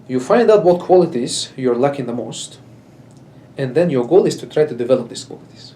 You find out what qualities you're lacking the most, and then your goal is to try to develop these qualities.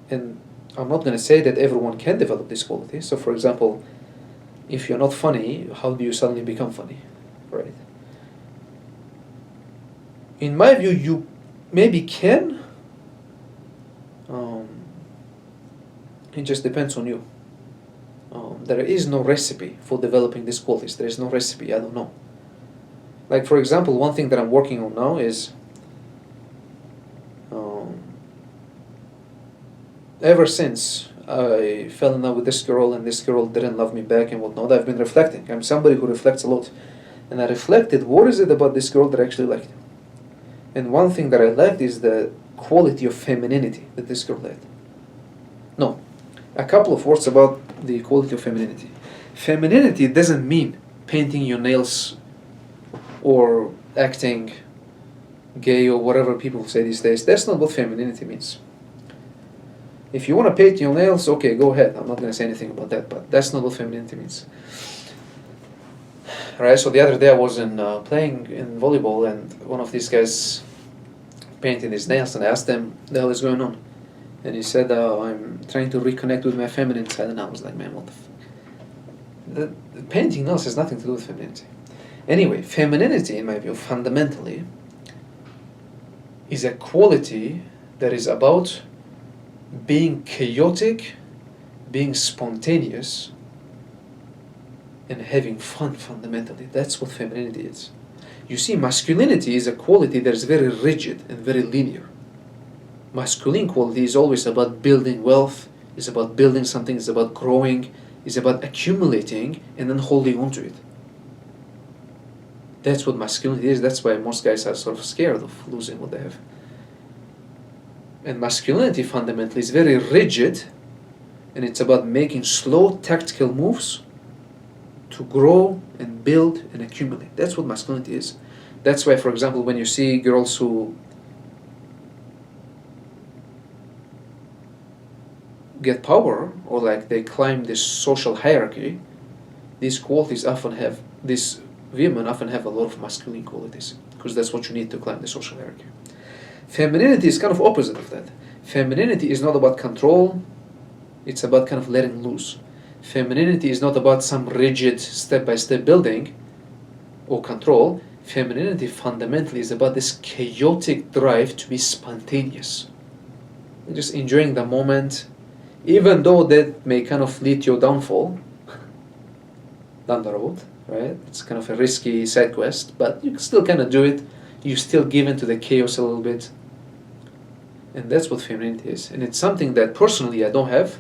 And I'm not going to say that everyone can develop these qualities. So, for example, if you're not funny, how do you suddenly become funny, right? In my view, you maybe can. It just depends on you. There is no recipe for developing these qualities. There is no recipe. I don't know. Like, for example, one thing that I'm working on now is ever since I fell in love with this girl and this girl didn't love me back and whatnot, I've been reflecting. I'm somebody who reflects a lot. And I reflected, what is it about this girl that I actually liked? And one thing that I liked is the quality of femininity that this girl had. No, a couple of words about the quality of femininity. Femininity doesn't mean painting your nails or acting gay or whatever people say these days. That's not what femininity means. If you want to paint your nails, okay, go ahead. I'm not going to say anything about that, but that's not what femininity means. Right, so the other day I was playing in volleyball, and one of these guys painted his nails, and I asked him, "The hell is going on?" And he said, "I'm trying to reconnect with my feminine side." And I was like, "Man, what the fuck?" The painting nails has nothing to do with femininity. Anyway, femininity, in my view, fundamentally, is a quality that is about being chaotic, being spontaneous, and having fun. Fundamentally, that's what femininity is. You see, masculinity is a quality that is very rigid and very linear. Masculine quality is always about building wealth, is about building something, is about growing, is about accumulating and then holding on to it. That's what masculinity is. That's why most guys are sort of scared of losing what they have. And masculinity fundamentally is very rigid, and it's about making slow tactical moves to grow and build and accumulate. That's what masculinity is. That's why, for example, when you see girls who get power, or like they climb this social hierarchy, these qualities often have, these women often have a lot of masculine qualities, because that's what you need to climb the social hierarchy. Femininity is kind of opposite of that. Femininity is not about control, it's about kind of letting loose. Femininity is not about some rigid step-by-step building or control. Femininity fundamentally is about this chaotic drive to be spontaneous. You're just enjoying the moment, even though that may kind of lead to your downfall down the road, right? It's kind of a risky side quest, but you can still kind of do it. You still give into the chaos a little bit. And that's what femininity is. And it's something that personally I don't have.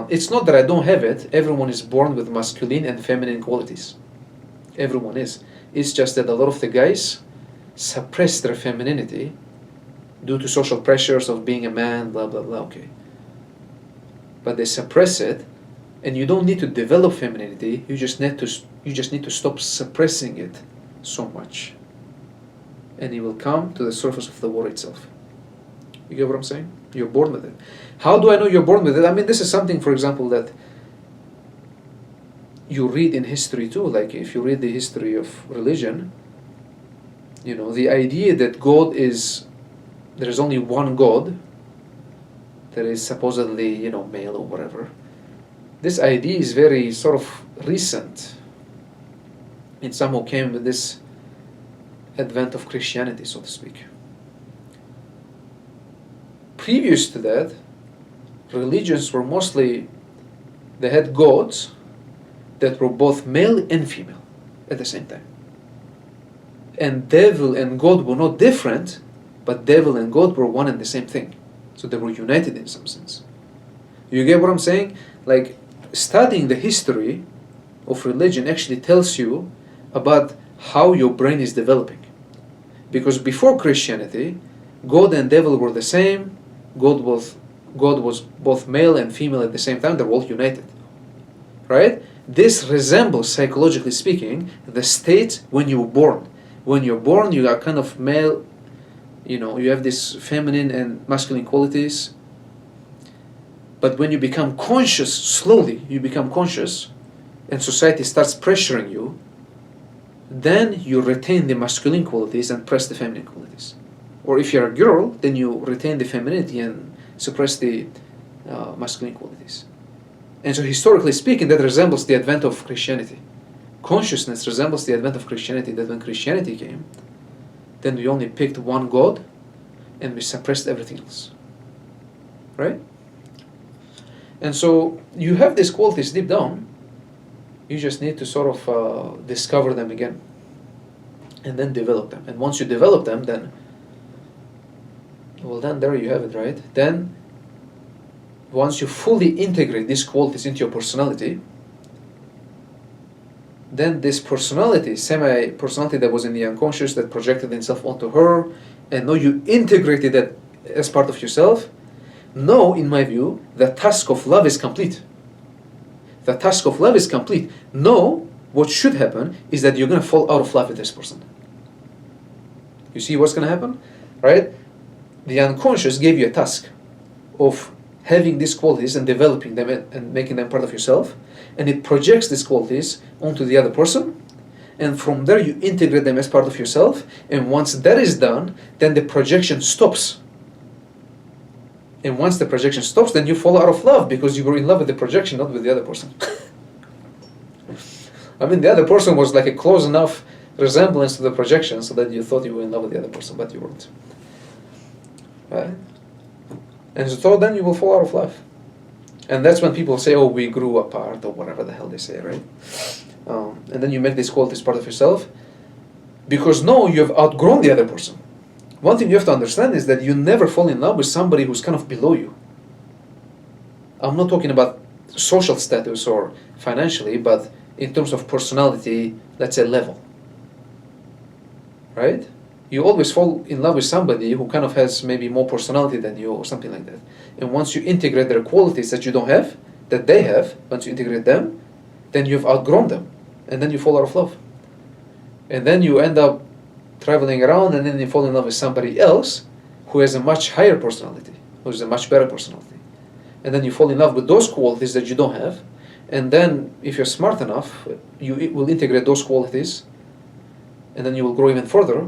It's not that I don't have it. Everyone is born with masculine and feminine qualities. Everyone is. It's just that a lot of the guys suppress their femininity due to social pressures of being a man, blah, blah, blah, okay. But they suppress it, and you don't need to develop femininity, you just need to stop suppressing it so much. And it will come to the surface of the water itself. You get what I'm saying? You're born with it. How do I know you're born with it? I mean, this is something, for example, that you read in history too. Like if you read the history of religion, you know, the idea that God is, there is only one God that is supposedly, you know, male or whatever. This idea is very sort of recent. It somehow came with this advent of Christianity, so to speak. Previous to that, religions were mostly, they had gods that were both male and female at the same time. And devil and God were not different, but devil and God were one and the same thing. So they were united in some sense. You get what I'm saying? Like, studying the history of religion actually tells you about how your brain is developing. Because before Christianity, God and devil were the same. God was both male and female at the same time. They're all united, right? This resembles, psychologically speaking, the state when you were born. When you're born, you are kind of male, you know, you have this feminine and masculine qualities. But when you become conscious, slowly you become conscious, and society starts pressuring you, then you retain the masculine qualities and press the feminine qualities. Or if you're a girl, then you retain the femininity and suppress the masculine qualities. And so historically speaking, that resembles the advent of Christianity. Consciousness resembles the advent of Christianity, that when Christianity came, then we only picked one God and we suppressed everything else. Right? And so you have these qualities deep down, you just need to sort of discover them again and then develop them. And once you develop them, then, well, then there you have it, right? Then once you fully integrate these qualities into your personality, then this personality, semi-personality that was in the unconscious that projected itself onto her, and now you integrated that as part of yourself, now, in my view, the task of love is complete. The task of love is complete. Now, what should happen is that you're going to fall out of love with this person. You see what's going to happen? Right? The unconscious gave you a task of having these qualities and developing them and making them part of yourself, and it projects these qualities onto the other person, and from there you integrate them as part of yourself, and once that is done, then the projection stops. And once the projection stops, then you fall out of love because you were in love with the projection, not with the other person. I mean, the other person was like a close enough resemblance to the projection so that you thought you were in love with the other person, but you weren't. Right? And so then you will fall out of love. And that's when people say, oh, we grew apart, or whatever the hell they say, right? And then you make this qualities part of yourself because now you have outgrown the other person. One thing you have to understand is that you never fall in love with somebody who's kind of below you. I'm not talking about social status or financially, but in terms of personality, let's say level. Right? You always fall in love with somebody who kind of has maybe more personality than you or something like that. And once you integrate their qualities that you don't have, that they have, once you integrate them, then you've outgrown them. And then you fall out of love. And then you end up traveling around, and then you fall in love with somebody else who has a much higher personality, who has a much better personality. And then you fall in love with those qualities that you don't have, and then if you're smart enough, you will integrate those qualities, and then you will grow even further,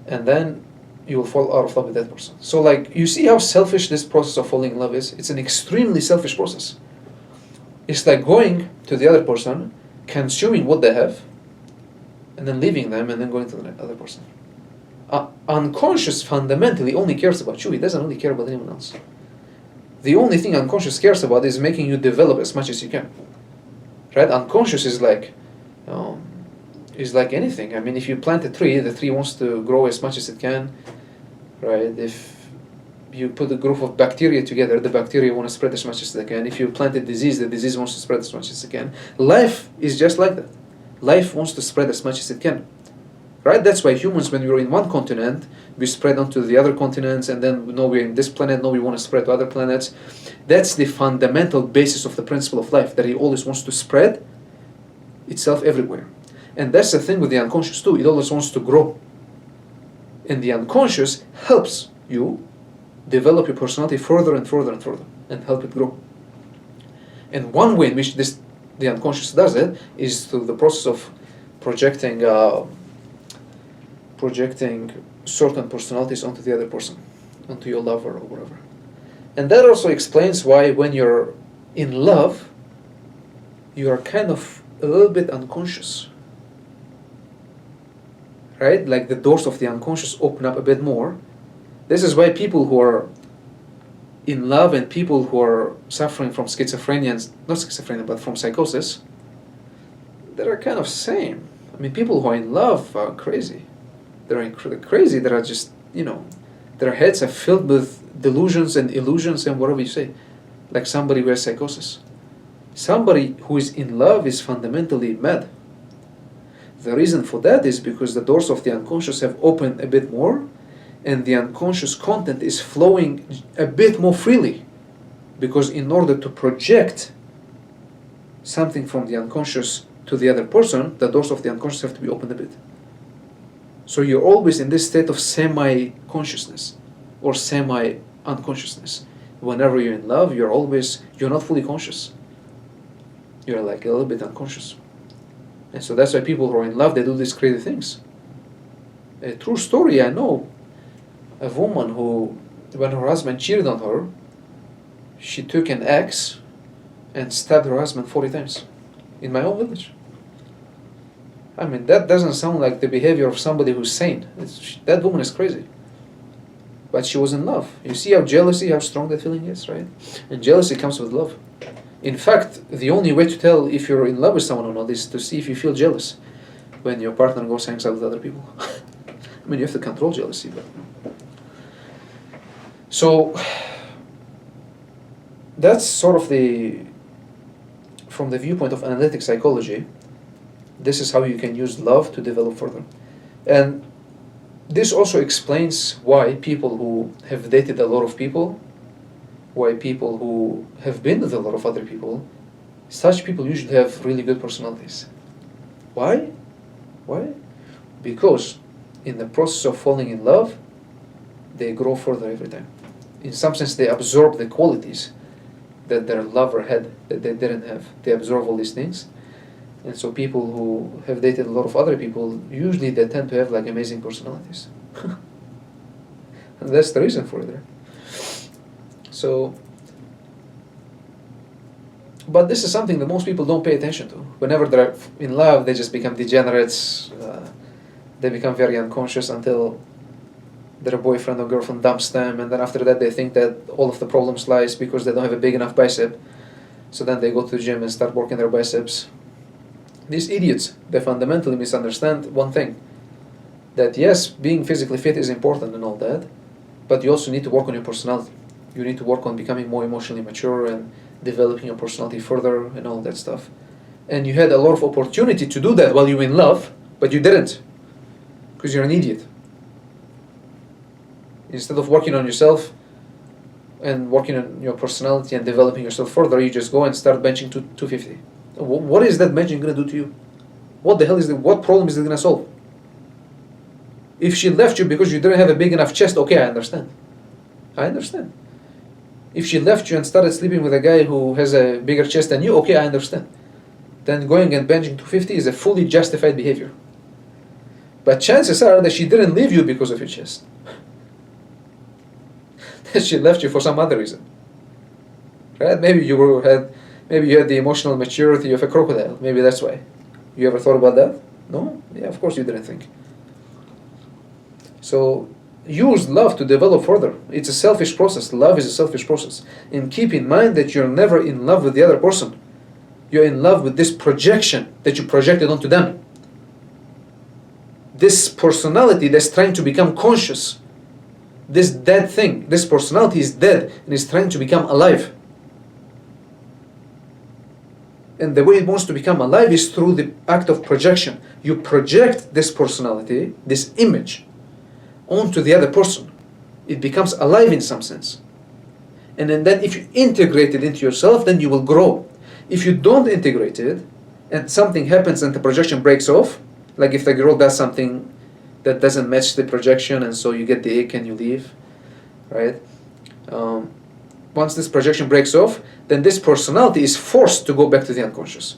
and then you will fall out of love with that person. So like, you see how selfish this process of falling in love is? It's an extremely selfish process. It's like going to the other person, consuming what they have, and then leaving them and then going to the other person. Unconscious fundamentally only cares about you. It doesn't really care about anyone else. The only thing unconscious cares about is making you develop as much as you can. Right? Unconscious is like anything. I mean, if you plant a tree, the tree wants to grow as much as it can. Right? If you put a group of bacteria together, the bacteria want to spread as much as they can. If you plant a disease, the disease wants to spread as much as it can. Life is just like that. Life wants to spread as much as it can. Right? That's why humans, when we're in one continent, we spread onto the other continents, and then no, we're in this planet, no, we want to spread to other planets. That's the fundamental basis of the principle of life, that it always wants to spread itself everywhere. And that's the thing with the unconscious too. It always wants to grow. And the unconscious helps you develop your personality further and further and further, and help it grow. And one way in which the unconscious does it is through the process of projecting certain personalities onto the other person, onto your lover or whatever. And that also explains why when you're in love, you are kind of a little bit unconscious. Right? Like the doors of the unconscious open up a bit more. This is why people who are in love and people who are suffering from schizophrenia, not schizophrenia, but from psychosis, they're kind of same. I mean, people who are in love are crazy. They're crazy. They are just, their heads are filled with delusions and illusions and whatever you say. Like somebody who has psychosis. Somebody who is in love is fundamentally mad. The reason for that is because the doors of the unconscious have opened a bit more, and the unconscious content is flowing a bit more freely. Because in order to project something from the unconscious to the other person, the doors of the unconscious have to be opened a bit. So you're always in this state of semi-consciousness or semi-unconsciousness. Whenever you're in love, you're not fully conscious. you're like a little bit unconscious. And so that's why people who are in love, they do these crazy things. A true story, I know a woman who, when her husband cheated on her, she took an axe and stabbed her husband 40 times in my own village. I mean, that doesn't sound like the behavior of somebody who's sane. That woman is crazy. But she was in love. You see how strong that feeling is, right? And jealousy comes with love. In fact, the only way to tell if you're in love with someone or not is to see if you feel jealous when your partner goes hangs out with other people. I mean, you have to control jealousy, but... So, that's sort of from the viewpoint of analytic psychology, this is how you can use love to develop further. And this also explains why people who have dated a lot of people, why people who have been with a lot of other people, such people usually have really good personalities. Why? Why? Because in the process of falling in love, they grow further every time. In some sense, they absorb the qualities that their lover had that they didn't have. They absorb all these things. And so people who have dated a lot of other people, usually they tend to have like amazing personalities. And that's the reason for it. Right? So, but this is something that most people don't pay attention to. Whenever they're in love, they just become degenerates. They become very unconscious until their boyfriend or girlfriend dumps them, and then after that they think that all of the problems lies because they don't have a big enough bicep. So then they go to the gym and start working their biceps. These idiots, they fundamentally misunderstand one thing. That yes, being physically fit is important and all that, but you also need to work on your personality. You need to work on becoming more emotionally mature and developing your personality further and all that stuff. And you had a lot of opportunity to do that while you were in love, but you didn't. Because you're an idiot. Instead of working on yourself and working on your personality and developing yourself further, you just go and start benching 250. What is that benching going to do to you? What the hell is what problem is it going to solve? If she left you because you didn't have a big enough chest, okay, I understand. I understand. If she left you and started sleeping with a guy who has a bigger chest than you, okay, I understand. Then going and benching 250 is a fully justified behavior. But chances are that she didn't leave you because of your chest. That she left you for some other reason. Right? Maybe you had the emotional maturity of a crocodile. Maybe that's why. You ever thought about that? No? Yeah, of course you didn't think. So use love to develop further. It's a selfish process. Love is a selfish process. And keep in mind that you're never in love with the other person. You're in love with this projection that you projected onto them. This personality that's trying to become conscious. This dead thing, this personality is dead and is trying to become alive. And the way it wants to become alive is through the act of projection. You project this personality, this image, onto the other person. It becomes alive in some sense. And then if you integrate it into yourself, then you will grow. If you don't integrate it, and something happens and the projection breaks off, like if the girl does something that doesn't match the projection and so you get the ick and you leave, right? Once this projection breaks off, then this personality is forced to go back to the unconscious.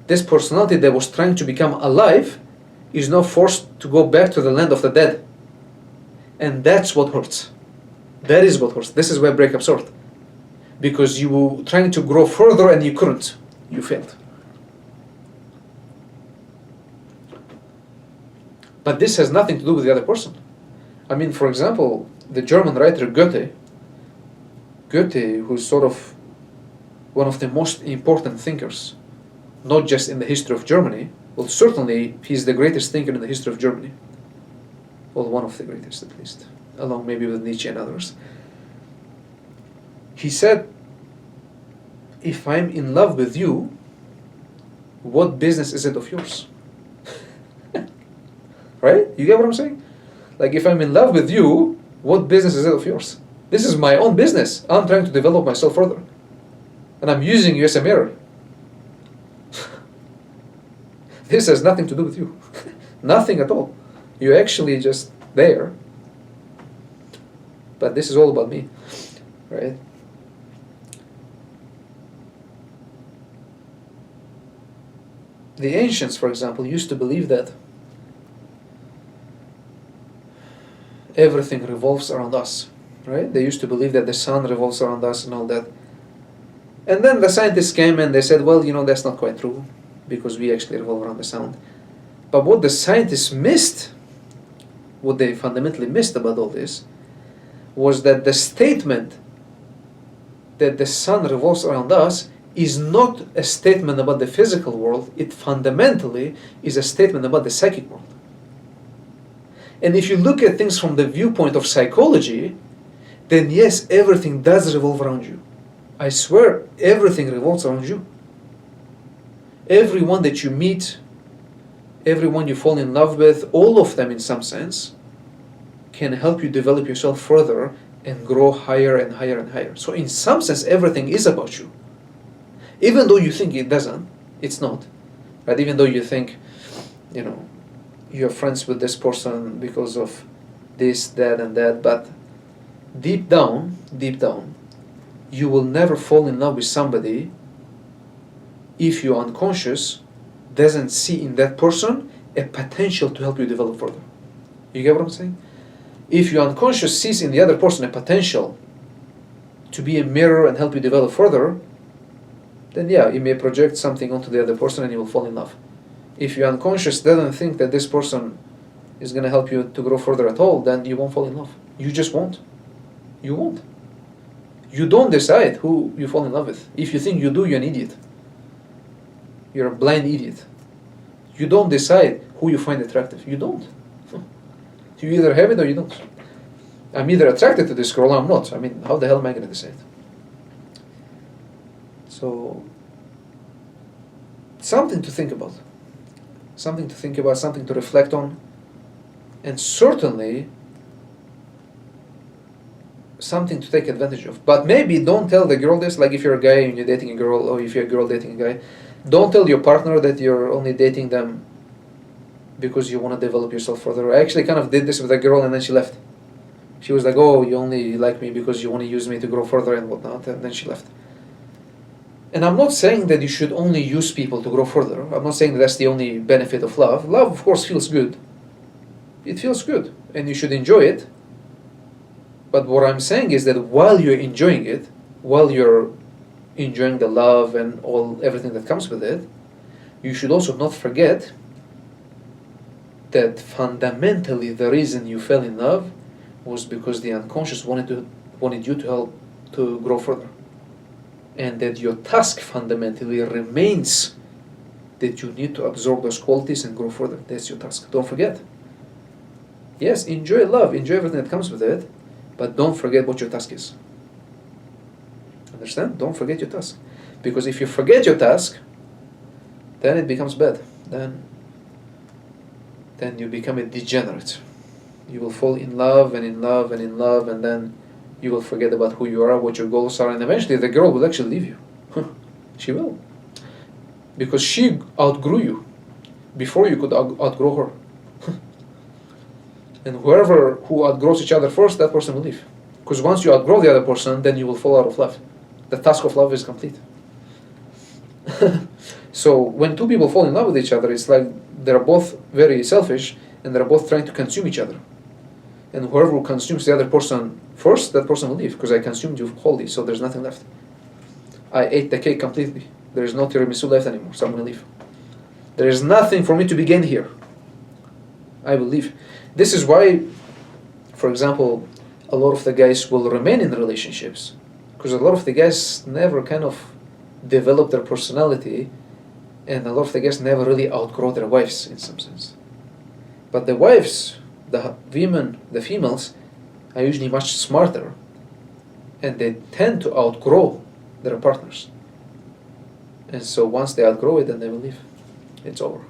This personality that was trying to become alive is now forced to go back to the land of the dead. And that's what hurts. That is what hurts. This is where breakups hurt. Because you were trying to grow further and you couldn't. You failed. But this has nothing to do with the other person. I mean, for example, the German writer Goethe, who's sort of one of the most important thinkers, not just in the history of Germany, well, certainly he's the greatest thinker in the history of Germany. Well, one of the greatest at least, along maybe with Nietzsche and others. He said, if I'm in love with you, what business is it of yours? Right? You get what I'm saying? Like, if I'm in love with you, what business is it of yours? This is my own business. I'm trying to develop myself further. And I'm using you as a mirror. This has nothing to do with you. Nothing at all. You're actually just there. But this is all about me. Right? the ancients, for example, used to believe that everything revolves around us, right? They used to believe that the sun revolves around us and all that. And then the scientists came and they said, well, that's not quite true, because we actually revolve around the sun. But what the scientists missed, what they fundamentally missed about all this, was that the statement that the sun revolves around us is not a statement about the physical world. It fundamentally is a statement about the psychic world. And if you look at things from the viewpoint of psychology, then yes, everything does revolve around you. I swear, everything revolves around you. Everyone that you meet, everyone you fall in love with, all of them in some sense, can help you develop yourself further and grow higher and higher and higher. So in some sense, everything is about you. Even though you think it doesn't, it's not. Right? Even though you think, you're friends with this person because of this, that, and that, but deep down, you will never fall in love with somebody if your unconscious doesn't see in that person a potential to help you develop further. You get what I'm saying? If your unconscious sees in the other person a potential to be a mirror and help you develop further, then yeah, you may project something onto the other person and you will fall in love. If your unconscious doesn't think that this person is going to help you to grow further at all, then you won't fall in love. You just won't. You won't. You don't decide who you fall in love with. If you think you do, you're an idiot. You're a blind idiot. You don't decide who you find attractive. You don't. You either have it or you don't. I'm either attracted to this girl or I'm not. I mean, how the hell am I going to decide? So, something to think about. Something to think about, something to reflect on. And certainly, something to take advantage of. But maybe don't tell the girl this, like if you're a guy and you're dating a girl, or if you're a girl dating a guy, don't tell your partner that you're only dating them because you want to develop yourself further. I actually kind of did this with a girl and then she left. She was like, oh, you only like me because you want to use me to grow further and whatnot, and then she left. And I'm not saying that you should only use people to grow further. I'm not saying that that's the only benefit of love. Love, of course, feels good. It feels good, and you should enjoy it. But what I'm saying is that while you're enjoying it, while you're enjoying the love and everything that comes with it, you should also not forget that fundamentally the reason you fell in love was because the unconscious wanted you to help to grow further. And that your task fundamentally remains that you need to absorb those qualities and grow further. That's your task. Don't forget. Yes, enjoy love, enjoy everything that comes with it, but don't forget what your task is. Understand? Don't forget your task. Because if you forget your task, then it becomes bad. Then you become a degenerate. You will fall in love and in love and in love, and then you will forget about who you are, what your goals are, and eventually the girl will actually leave you. She will. Because she outgrew you before you could outgrow her. And who outgrows each other first, that person will leave. Because once you outgrow the other person, then you will fall out of love. The task of love is complete. So when two people fall in love with each other, it's like they're both very selfish and they're both trying to consume each other. And whoever consumes the other person first, that person will leave, because I consumed you wholly, so there's nothing left. I ate the cake completely. There is no tiramisu left anymore, so I'm going to leave. There is nothing for me to be gained here. I will leave. This is why, for example, a lot of the guys will remain in relationships, because a lot of the guys never kind of develop their personality, and a lot of the guys never really outgrow their wives in some sense. But the wives, the women, the females, are usually much smarter, and they tend to outgrow their partners. And so once they outgrow it, then they will leave. It's over.